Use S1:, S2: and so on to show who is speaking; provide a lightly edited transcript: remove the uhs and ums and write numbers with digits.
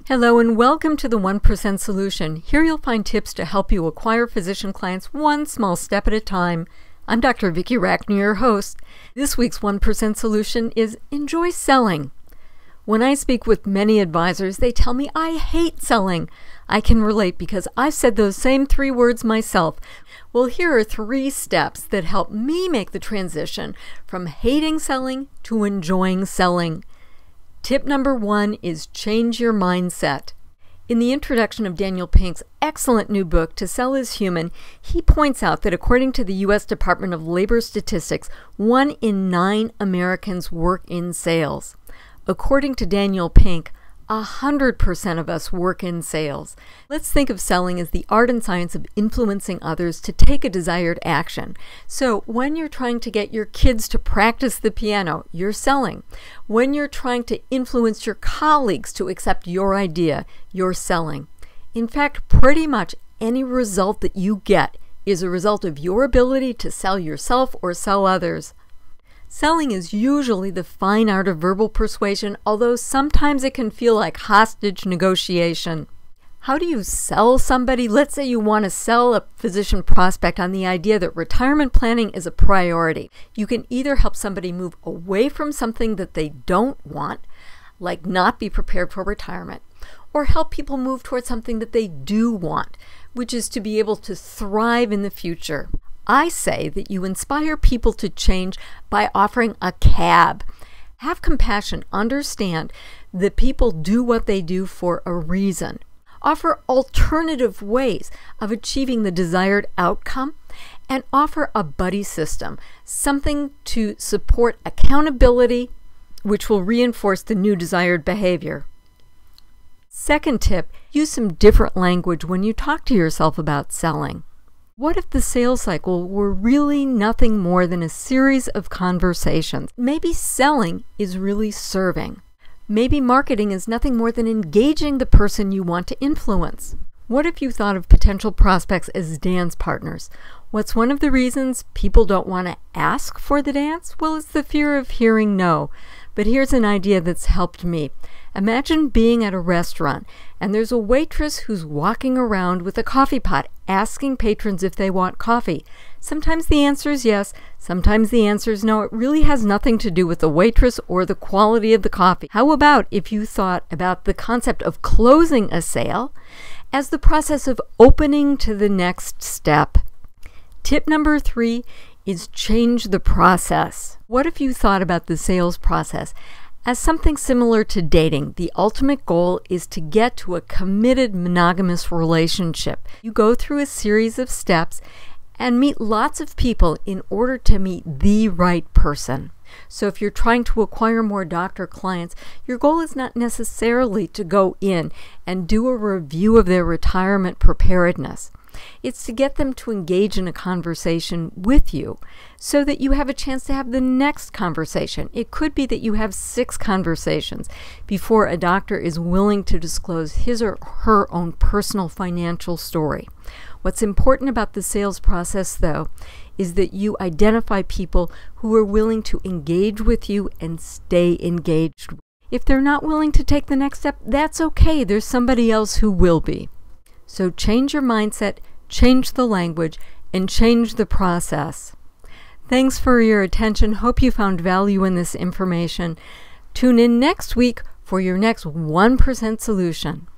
S1: Hello and welcome to the 1% Solution. Here you'll find tips to help you acquire physician clients one small step at a time. I'm Dr. Vicki Rackner, your host. This week's 1% Solution is enjoy selling. When I speak with many advisors, they tell me I hate selling. I can relate because I've said those same 3 words myself. Well, here are 3 steps that help me make the transition from hating selling to enjoying selling. Tip number 1 is change your mindset. In the introduction of Daniel Pink's excellent new book, To Sell is Human, he points out that according to the U.S. Department of Labor statistics, 1 in 9 Americans work in sales. According to Daniel Pink, 100% of us work in sales. Let's think of selling as the art and science of influencing others to take a desired action. So when you're trying to get your kids to practice the piano, you're selling. When you're trying to influence your colleagues to accept your idea, you're selling. In fact, pretty much any result that you get is a result of your ability to sell yourself or sell others. Selling is usually the fine art of verbal persuasion, although sometimes it can feel like hostage negotiation. How do you sell somebody? Let's say you want to sell a physician prospect on the idea that retirement planning is a priority. You can either help somebody move away from something that they don't want, like not be prepared for retirement, or help people move towards something that they do want, which is to be able to thrive in the future. I say that you inspire people to change by offering a cab. Have compassion. Understand that people do what they do for a reason. Offer alternative ways of achieving the desired outcome, and offer a buddy system, something to support accountability, which will reinforce the new desired behavior. Second tip, use some different language when you talk to yourself about selling. What if the sales cycle were really nothing more than a series of conversations? Maybe selling is really serving. Maybe marketing is nothing more than engaging the person you want to influence. What if you thought of potential prospects as dance partners? What's one of the reasons people don't want to ask for the dance? Well, it's the fear of hearing no. But here's an idea that's helped me. Imagine being at a restaurant and there's a waitress who's walking around with a coffee pot asking patrons if they want coffee. Sometimes the answer is yes, sometimes the answer is no. It really has nothing to do with the waitress or the quality of the coffee. How about if you thought about the concept of closing a sale as the process of opening to the next step? Tip number 3 is change the process. What if you thought about the sales process as something similar to dating? The ultimate goal is to get to a committed monogamous relationship. You go through a series of steps and meet lots of people in order to meet the right person. So if you're trying to acquire more doctor clients, your goal is not necessarily to go in and do a review of their retirement preparedness. It's to get them to engage in a conversation with you so that you have a chance to have the next conversation. It could be that you have 6 conversations before a doctor is willing to disclose his or her own personal financial story. What's important about the sales process, though, is that you identify people who are willing to engage with you and stay engaged. If they're not willing to take the next step, that's okay. There's somebody else who will be. So change your mindset, change the language, and change the process. Thanks for your attention. Hope you found value in this information. Tune in next week for your next 1% Solution.